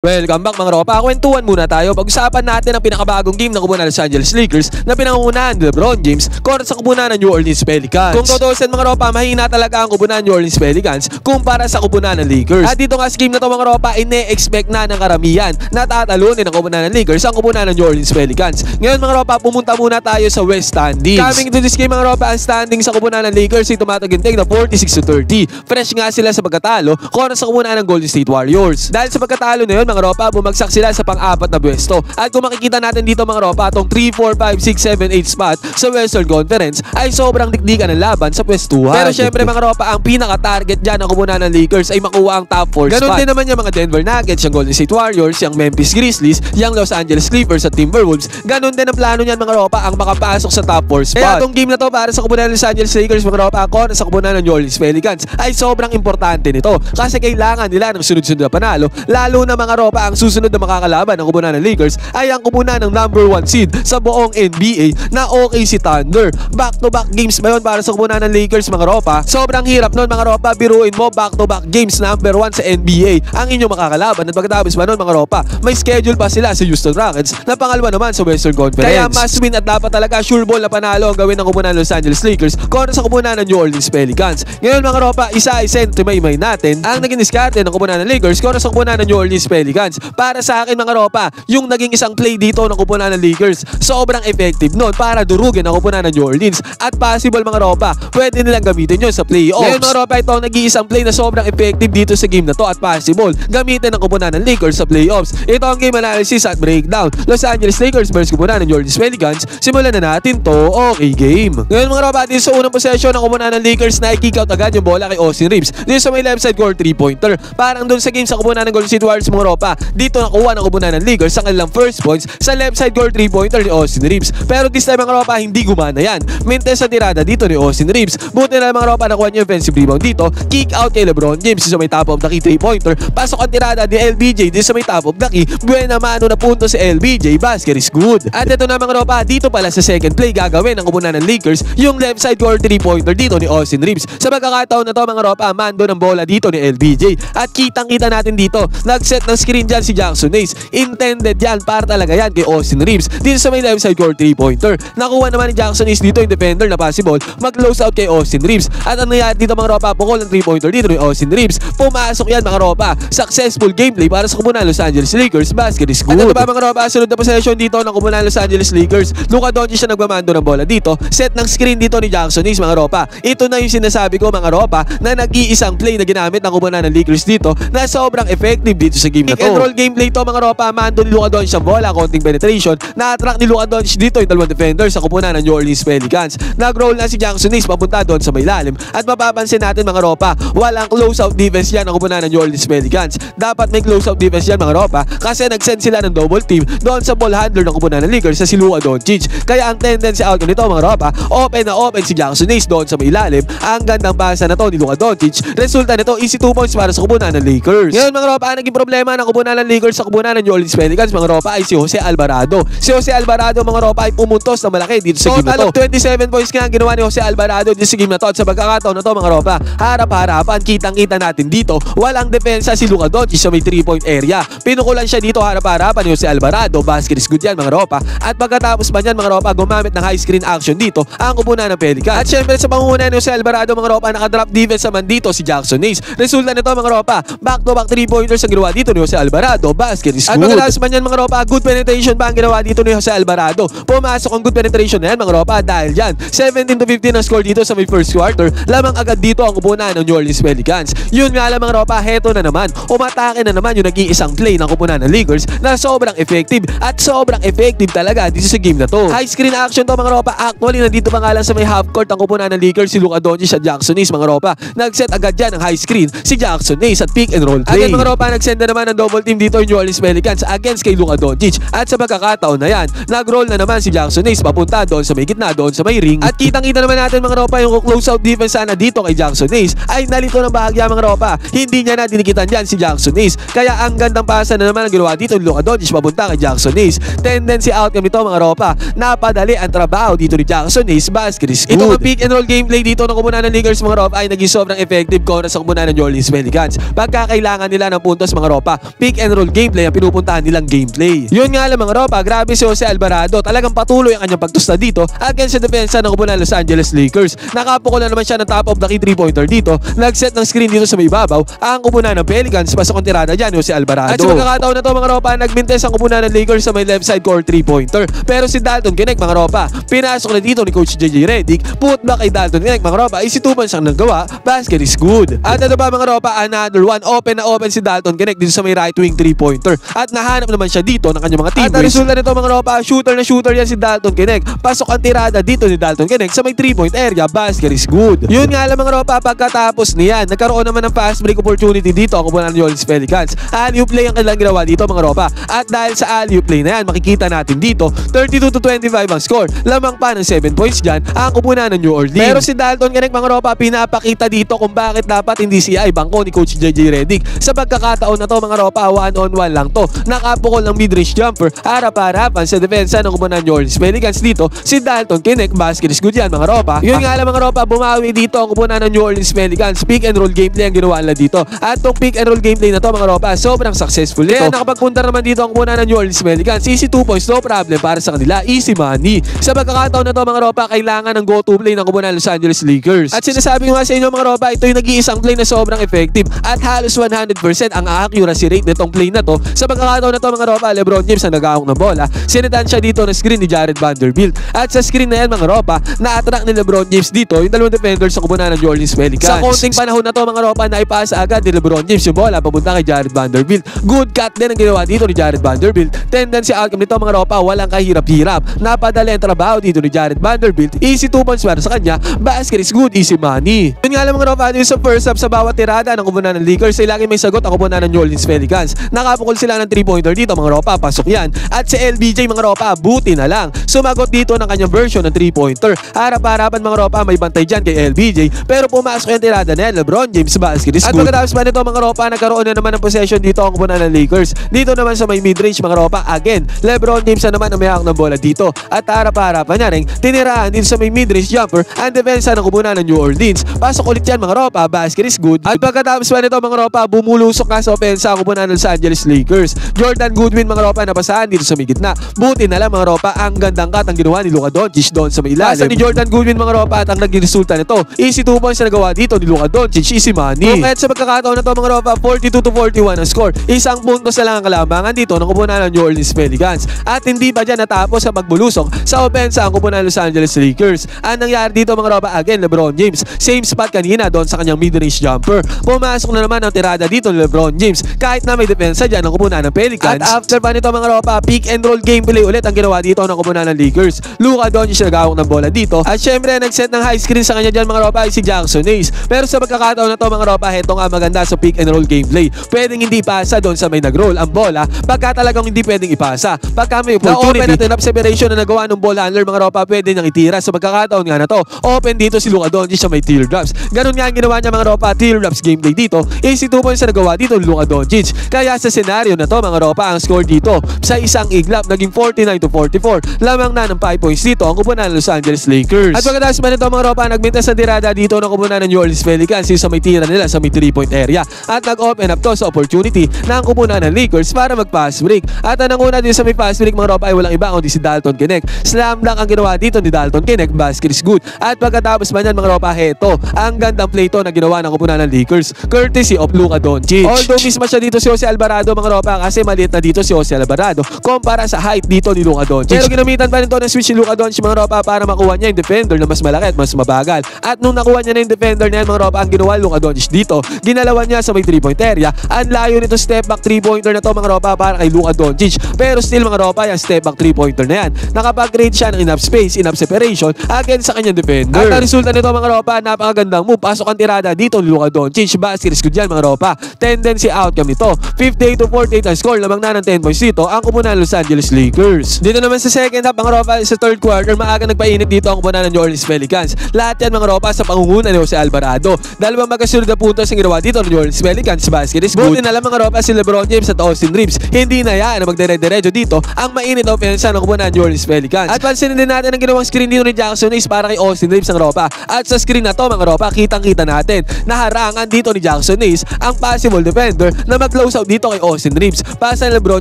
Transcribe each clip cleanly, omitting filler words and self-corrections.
Welcome back mga ropa, kwentuhan muna tayo. Pag-usapan natin ang pinakabagong game ng kupunan ng Los Angeles Lakers na pinangungunahan ni LeBron James kontra sa kupunan ng New Orleans Pelicans. Kung tutuusin mga ropa, mahina talaga ang kupunan ng New Orleans Pelicans kumpara sa kupunan ng Lakers. At dito nga sa game na to mga ropa, ine-expect na ng karamihan na tatalunin ang kupunan ng Lakers ang kupunan ng New Orleans Pelicans. Ngayon mga ropa, pumunta muna tayo sa West standings. Coming into this game mga ropa, ang standing sa kupunan ng Lakers ay tumataginting na 46-30. Fresh nga sila sa pagkatalo kontra sa kupunan ng Golden State Warriors. Dahil sa pagkatalo na yun mga ropa, bumagsak sila sa pang-apat na pwesto. At kung makikita natin dito mga ropa, itong 3, 4, 5, 6, 7, 8 spot sa Western Conference ay sobrang dikdikan ng laban sa pwestuhan. Pero syempre mga ropa, ang pinaka-target dyan ng kupunan ng Lakers ay makuha ang top 4 spot. Ganun din naman yung mga Denver Nuggets, yung Golden State Warriors, yung Memphis Grizzlies, yung Los Angeles Clippers at Timberwolves. Ganun din ang plano niyan mga ropa, ang makapasok sa top 4 spot. Kaya itong game na to para sa kupunan ng Los Angeles Lakers mga ropa, kontra sa kupunan ng New Orleans Pelicans ay sobrang importante nito kasi kailangan nila ng sunod-sunod na panalo, lalo na mga ropa ang susunod na makakalaban ng kupunan ng Lakers ay ang kupunan ng number 1 seed sa buong NBA na OKC Thunder. Back-to-back games ba yun para sa kupunan ng Lakers mga ropa? Sobrang hirap nun mga ropa, biruin mo back-to-back games number 1 sa NBA ang inyong makakalaban at pagkatapos ba nun mga ropa, may schedule pa sila sa Houston Rockets na pangalawa naman sa Western Conference. Kaya must win at dapat talaga sure ball na panalo ang gawin ng kupunan ng Los Angeles Lakers kontra sa kupunan ng New Orleans Pelicans. Ngayon mga ropa, isa-isa may natin ang naging diskarte ng kupunan ng Lakers kontra sa kupunan ng New Orleans Pelicans. Para sa akin mga ropa, yung naging isang play dito ng kupunan ng Lakers sobrang effective nun para durugin ang kupunan ng New Orleans at possible mga ropa, pwede nilang gamitin yun sa playoffs. Ngayon mga ropa, ito ang nag-iisang play na sobrang effective dito sa game na to at possible gamitin ang kupunan ng Lakers sa playoffs. Ito ang game analysis at breakdown. Los Angeles Lakers versus kupunan ng New Orleans Pelicans. Simulan na natin to. Okay game. Ngayon mga ropa, dito sa unang possession ng kupunan ng Lakers na i-kick out agad yung bola kay Austin Reeves dito sa may left side court 3-pointer. Parang doon sa game sa kupunan ng Golden State Warriors mga ropa, dito nakuha ng kupunan ng Lakers sa kanilang first points sa left side court 3-pointer ni Austin Reeves. Pero this time mga ropa, hindi gumana yan. Mintes sa tirada dito ni Austin Reeves. Buti na mga ropa, nakuha niya yung offensive rebound dito. Kick out kay LeBron James sa may top of the key 3-pointer. Pasok ang tirada ni LBJ dito sa may top of the key. Buena mano na punto si LBJ. Basket is good. At ito na mga ropa, dito pala sa second play gagawin ng kupunan ng Lakers yung left side court 3-pointer dito ni Austin Reeves. Sa pagkakataon na to mga ropa, mando ng bola dito ni LBJ. At kitang-kita natin dito, nag-set ng screen dyan si Jackson Hayes. Intended yan para talaga yan kay Austin Reeves dito sa may left side court 3-pointer. Nakuha naman ni Jackson Hayes dito yung defender na possible mag-close out kay Austin Reeves. At ang nangyari dito mga ropa, pukol ng 3-pointer dito ni Austin Reeves. Pumasok yan mga ropa. Successful gameplay para sa kupunan Los Angeles Lakers. Basket is good. At ito ba mga ropa, sunod na possession dito ng kupunan Los Angeles Lakers. Luka Doncic siya nagmamando ng bola dito. Set ng screen dito ni Jackson Hayes mga ropa. Ito na yung sinasabi ko mga ropa na nag-iisang play na ginamit ng kupunan ng Lakers dito na sobrang effective dito sa game na to. Pick and roll gameplay to mga ropa, mando ni Luka Doncic ang bola, konting penetration. Na-attract ni Luka Doncic dito yung dalawang defenders sa kupunan ng New Orleans Pelicans. Nag-roll na si Jackson Hayes papunta doon sa may lalim. At mapapansin natin mga ropa, walang close-out defense yan ang kupunan ng New Orleans Pelicans. Dapat may close-out defense yan mga ropa kasi nag-send sila ng double team doon sa ball handler ng kupunan ng Lakers sa si Luka Doncic. Kaya ang tendency out nito mga ropa, open na open si Jackson Hayes doon sa may lalim. Ang gandang pasa na to ni Luka Doncic. Resulta nito, easy 2 points para sa kupunan ng Lakers. Ngayon mga ropa, naging problema ng kupunan ng Lakers sa kupunan ng New Orleans Pelicans mga ropa ay si Jose Alvarado. Si Jose Alvarado mga ropa ay pumuntos na malaki dito sa game na to. 27 points nga ginawa ni Jose Alvarado dito sa game na to. At sa pagkakataon na to mga ropa, harap-harapan, kitang-kita natin dito. Walang depensa si Luka Doncic sa may 3-point area. Pinukulan siya dito harap-harapan ni Jose Alvarado. Basket is good yan mga ropa. At pagkatapos ba yan mga ropa, gumamit ng high screen action dito ang kupunan ng Pelicans. At syempre sa pangunguna ni Jose Alvarado mga ropa, nakadrop defense naman dito si Jackson Hayes. Resulta nito mga ropa, back-to-back 3-pointers ang ginawa dito ni Jose Alvarado. Basket is good. At pagkatapos ba yan mga ropa, good penetration ba ang ginawa dito ni Jose Alvarado. Pumasok ang good penetration na yan mga ropa dahil dyan 17-15 ang score dito sa may first quarter. Lamang agad dito ang kupunan ng New Orleans Pelicans. Yun nga lang mga ropa, heto na naman. Umatake na naman yung nag-iisang play ng kupunan ng Lakers na sobrang effective at sobrang effective talaga dito sa game na to. High screen action to mga ropa. Actually nandito pa nga lang sa may half court ang kupunan ng Lakers si Luka Doncic at Jackson Hayes mga ropa. Nag-set agad dyan ng high screen si Jackson Hayes at pick and roll play. Again mga ropa, nag-send na naman ng double team dito yung New Orleans Pelicans against kay Luka Doncic. At sa pagkakataon na yan, nag-roll na naman si Jackson Hayes papunta doon sa may gitna, doon sa may ring. At kitang-kita naman natin mga ropa yung close-out defense sana dito kay Jackson Hayes ay nalito ng bahagya mga ropa. Hindi niya na dinikitan dyan si Jackson Hayes. Kaya ang gandang pasa na naman ang ginawa dito ni Luka Doncic papunta kay Jackson Hayes. Tendency outcome nito mga ropa, napadali ang trabaho dito ni Jackson Hayes. Basket is good. Ito ang pick and roll gameplay dito ng kupunan ng Lakers mga ropa ay naging sobrang effective kontra sa kupunan ng New Orleans Pelicans. Pagkakailangan nila ng puntos mga ropa, pick and roll gameplay ang pinupuntahan nilang gameplay. Yun nga lang mga ropa, grabe si Jose Alvarado. Talagang patuloy ang kanyang pagtusta dito against sa depensa ng kupunan ng Los Angeles Lakers. Nakapukol na naman siya ng top of the key 3-pointer dito. Nag-set ng screen dito sa may babaw ang kupunan ng Pelicans. Pasok ang tirada dyan, Jose Alvarado. At sa pagkakataon na to mga ropa, nagmintes ang kupunan ng Lakers sa may left side court 3-pointer. Pero si Dalton Knecht mga ropa, pinasok na dito ni Coach JJ Redick. Put back kay Dalton Knecht mga ropa, isitupan siyang nagawa. Basket is good. At ito ba mga ropa, another one. Open na open si Dalton Knecht dito sa may right wing 3-pointer. At nahanap naman siya dito ng kanyang mga teammates. At ang resulta nito mga ropa, shooter na shooter yan si Dalton Knecht. Pasok ang tirada dito ni Dalton Knecht sa may 3-point area. Basket is good. Yun nga lang mga ropa, pagkatapos niyan, nagkaroon naman ng fast break opportunity dito ang kupunan ng New Orleans Pelicans. Alley-oop play ang kanilang ginawa dito mga ropa. At dahil sa alley-oop play na yan, makikita natin dito 32-25 ang score. Lamang pa ng 7 points dyan ang kupunan ng New Orleans. Pero si Dalton Knecht mga ropa, pinapakita dito kung bakit dapat hindi siya ay bangko ni Coach JJ Redick. Sa pagkakataon na to mga ropa, 1-on-1 lang to. Nakapukol ng mid-range jumper, harap-harapan sa depensa ng kupunan ng New Orleans Pelicans dito. Si Dalton Knecht, basket is good yan mga ropa. Yun nga lang mga ropa, bumawi dito ang kupunan ng New Orleans Pelicans. Pick and roll gameplay ang ginawa nila dito. At tong pick and roll gameplay na to mga ropa, sobrang successful nito. Kaya nakapagpunta naman dito ang kupunan ng New Orleans Pelicans. Easy 2 points, no problem para sa kanila. Easy money. Sa pagkakataon na to mga ropa, kailangan ng go-to play ng kupunan ng Los Angeles Lakers. At sinasabi ko nga sa inyo mga ropa, ito yung nag-iisang play na sobrang effective at halos 100% ang accuracy rate nitong play na to. Sa pagkakataon na to mga ropa, LeBron James ang nag-ahok ng bola. Sinitan siya dito ng screen ni Jared Vanderbilt. At sa screen na yan mga ropa, na-attract ni LeBron James dito yung dalawang defenders sa kupunan ng New Orleans Pelicans. Sa konting panahon na to mga ropa, naipasa agad ni LeBron James yung bola papunta kay Jared Vanderbilt. Good cut din ang ginawa dito ni Jared Vanderbilt. Tendency outcome nito mga ropa, walang kahirap-hirap. Napadali ang trabaho dito ni Jared Vanderbilt. Easy 2 points para sa kanya. Basket is good, easy money. Yun nga lang mga ropa, sa first half sa bawat tirada ng kupunan ng Lakers ay lagi may sagot ang kupunan ng New Orleans Pelicans. Nakapukol sila ng 3-pointer dito mga ropa, pasok yan. At si LBJ mga ropa, buti na lang. Sumagot dito ng kanyang version ng 3-pointer. Harap-harapan mga ropa, may bantay dyan kay LBJ. Pero pumasok yung tirada na yan, LeBron James, basket is good. At pagkatapos pa nito mga ropa, nagkaroon na naman ng possession dito ang kupunan ng Lakers. Dito naman sa may mid-range mga ropa, again, LeBron James na naman ang may hawak ng bola dito. At harap-harapan niya rin, tinirahan dito sa may mid-range jumper ang depensa ng kupunan ng New Orleans. Pasok ulit yan mga ropa, basket is good. At pagkatapos pa nito mga ropa, bumulusok na sa opensa ang kupunan ng Los Angeles Lakers. Jordan Goodwin mga ropa, napasahan dito sa may gitna. Buti na lang mga ropa, ang gandang cut ang ginawa ni Luka Doncic doon sa may ilalim. Basta ni Jordan Goodwin mga ropa at ang naging resulta nito, easy 2 points na nagawa dito ni Luka Doncic, easy money. At sa pagkakataon na to mga ropa, 42-41 ang score. Isang puntos na lang ang kalamangan dito ng kupunan ng New Orleans Pelicans. At hindi pa dyan natapos sa pagbulusok sa opensa ang kupunan ng Los Angeles Lakers. Ang nangyari dito mga ropa, again, LeBron James. Same spot kanina doon sa kanyang mid-range jumper. Pumasok na naman ang tirada dito ni LeBron James kahit na may depensa dyan ng kupunan ng Pelicans. At after pa nito mga ropa, pick and roll gameplay ulit ang ginawa dito ng kupunan ng Lakers. Luka Doncic nag-awak ng bola dito. At syempre, nag-set ng high screen sa kanya dyan mga ropa ay si Jackson Hayes. Pero sa pagkakataon na to mga ropa, heto nga maganda sa pick and roll gameplay. Pwedeng hindi pasa doon sa may nag-roll ang bola pagka talagang hindi pwedeng ipasa. Pagka may opportunity na open at enough separation na nagawa ng ball handler mga ropa, pwede niyang itira. Sa pagkakataon nga na to, open dito si Luka Doncic sa may teardrops. Ganun nga ang ginawa niya mga ropa, teardrops gameplay dito. Easy 2 points na nagawa dito Luka Doncic. Kaya sa senaryo na to mga ropa, ang score dito sa isang iglap naging 49-44. Lamang na ng 5 points dito ang kupunan ng Los Angeles Lakers. At pagkatapos man ito mga ropa, nagmintas sa tirada dito ng kupunan ng New Orleans Pelicans sa may tira nila sa may 3-point area. At nag-open up to sa opportunity ng kupunan ng Lakers para mag-pass break. At ang nanguna din sa may pass break mga ropa ay walang iba kundi si Dalton Knecht. Slam dunk ang ginawa dito ni Dalton Knecht, basket is good. At pagkatapos man yan mga ropa, heto ang gandang play to na ginawa ng kupunan ng Lakers, courtesy of Luka Doncic. Although mismatch siya dito si Jose Alvarado mga ropa, kasi maliit na dito si Jose Alvarado kumpara sa height dito ni Luka Doncic. Pero ginamitan pa nito ng switch ni Luka Doncic mga ropa para makuha niya yung defender na mas malaki at mas mabagal. At nung nakuha niya na yung defender na yan mga ropa, ang ginawa Luka Doncic dito, ginalawan niya sa may 3-point area. Ang layo nito step back 3-pointer na to mga ropa para kay Luka Doncic. Pero still mga ropa, yung step back 3-pointer na yan, nakapag-create siya ng enough space, enough separation against sa kanyang defender. At ang resulta nito mga ropa, napakagandang move. Pasok ang tirada dito ni Luka Doncic, basket is good yan mga ropa. Tendency outcome nito, 58-48 ang score, lamang na ng 10 points dito ang kupunan ng Los Angeles Lakers. Dito naman sa second half mga ropa, sa third quarter, maaga nagpainit dito ang kupunan ng New Orleans Pelicans. Lahat yan mga ropa sa pangunguna ni Jose Alvarado. Dalawang magkasunod na puntos ang ginawa dito ng New Orleans Pelicans, basket is good. Buti na lang mga ropa si LeBron James at Austin Reeves. Hindi na yan na magdire-diretso dito ang mainit na offense ng kupunan ng New Orleans Pelicans. At pansinin din natin ang ginawang screen dito ni Jackson Hayes para kay Austin Reeves ang ropa. At sa screen na to mga ropa, kitang-kita natin na harangan dito ni Jackson Hayes ang possible defender na mag close out dito kay Austin Reeves. Pasa ni LeBron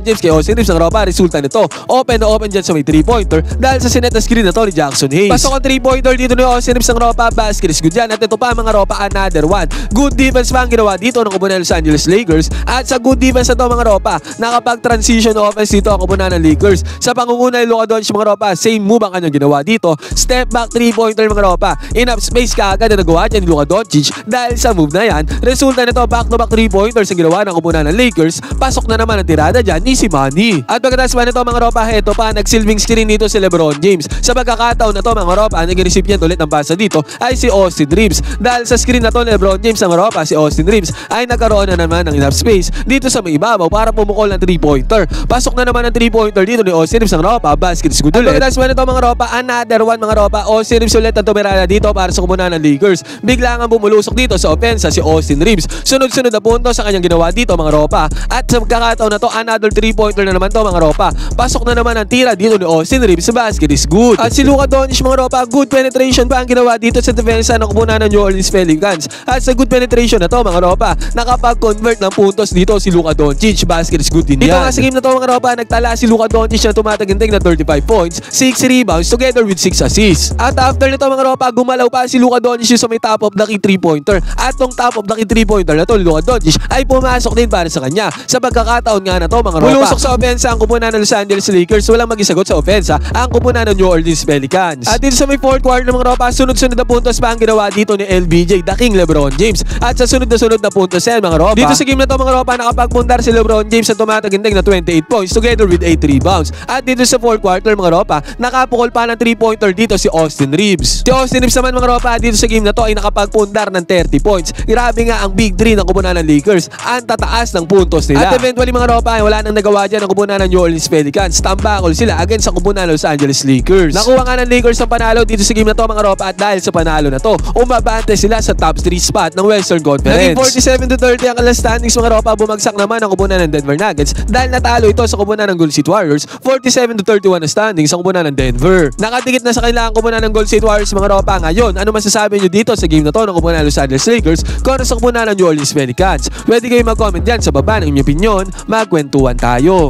James kay Austin Reeves. Ang ropa, resulta nito, open na open dyan sa may 3-pointer dahil sa sinet na screen na to ni Jackson Hayes. Pasok ang 3-pointer dito ni Austin Reeves. Ang ropa, basket is good dyan. At ito pa mga ropa, another one. Good defense pa ang ginawa dito ng kupunan ng Los Angeles Lakers. At sa good defense na to mga ropa, nakapag-transition offense dito ang kupunan ng Lakers. Sa pangunguna ni Luka Doncic mga ropa, same move ang kanyang ginawa dito. Step back 3-pointer mga ropa. Enough space kaagad na nagawa dyan ni Luka Doncic dahil sa move na yan. Resulta nito, back-to-back 3-pointers ang ginawa ng kupunan ng Lakers. Pasok na naman ang tirada dyan ni si Manny. At pagkatapos pa nito mga ropa, ito pa, nagsilbing screen dito si LeBron James. Sa pagkakataon na to mga ropa, nag-recipient ulit ng pasa dito ay si Austin Reeves. Dahil sa screen na to ni LeBron James ang ropa, si Austin Reeves ay nagkaroon na naman ng enough space dito sa may ibabaw para pumukol ng 3-pointer. Pasok na naman ang 3-pointer dito ni Austin Reeves ang ropa, basket is good ulit. At pagkatapos pa nito mga ropa, another one mga ropa, Austin Reeves ulit ang tumirada dito para sa kumunan ng Lakers. Bigla nga bumulusok dito sa opensa si Austin Reeves. Sunod-sunod na punto sa kanyang ginawa dito mga ropa. At sa pagkakataon na to, another 3-pointer na naman to mga ropa. Pasok na naman ang tira dito ni Austin Reeves sa basket is good. At si Luka Doncic mga ropa, good penetration pa ang ginawa dito sa depensa ng kumunan ng New Orleans Pelicans. At sa good penetration na to mga ropa, nakapag-convert ng puntos dito si Luka Doncic. Basket is good din yan. Dito nga sa game na to mga ropa, nagtala si Luka Doncic na tumataginting na 35 points, 6 rebounds together with 6 assists. At after nito mga ropa, gumalaw pa si Luka Doncic sa may top of the key 3-pointer. At tong top of the key 3-pointer na to, Luka Doncic ay pumasok din para sa kanya. Sa pagkakataon nga na to mga ropa, bulusok sa opensa ang kupunan ng Los Angeles Lakers. Walang magisagot sa opensa ang kupunan ng New Orleans Pelicans. At dito sa may fourth quarter ng mga ropa, sunod-sunod na puntos pa ang ginawa dito ni LBJ, the King LeBron James. At sa sunod na puntos yan mga ropa, dito sa game na to mga ropa, nakapagpundar si LeBron James sa tumataginting na 28 points together with 8 rebounds. At dito sa fourth quarter mga ropa, nakapukol pa ng 3-pointer dito si Austin Reeves. Si Austin Reeves naman mga ropa, dito sa game na to ay nakapagpundar ng 30 points. Grabe nga ang big 3 ng kupunan ng Lakers. Ang tataas ng puntos nila. At eventually mga ropa, ay wala nang nagawa dyan ng kupunan ng New Orleans Pelicans. Tambakol sila against sa kupunan ng Los Angeles Lakers. Nakuha nga ng Lakers ang panalo dito sa game na to mga ropa, at dahil sa panalo na to, umabante sila sa top 3 spot ng Western Conference. Naging 47-30 ang kanilang standings mga ropa. Bumagsak naman ang kupunan ng Denver Nuggets dahil natalo ito sa kupunan ng Golden State Warriors. 47-31 ang standings sa kupunan ng Denver. Nakadikit na sa kailangan kupunan ng Golden State Warriors mga ropa. Ngayon, ano masasabi nyo dito sa game na to ng kupunan ng Los Angeles Lakers kontra sa kupunan ng New Orleans Pelicans? Pwede kayo mag-comment dyan sa baba ng inyong opinion. Magkwentuhan tayo.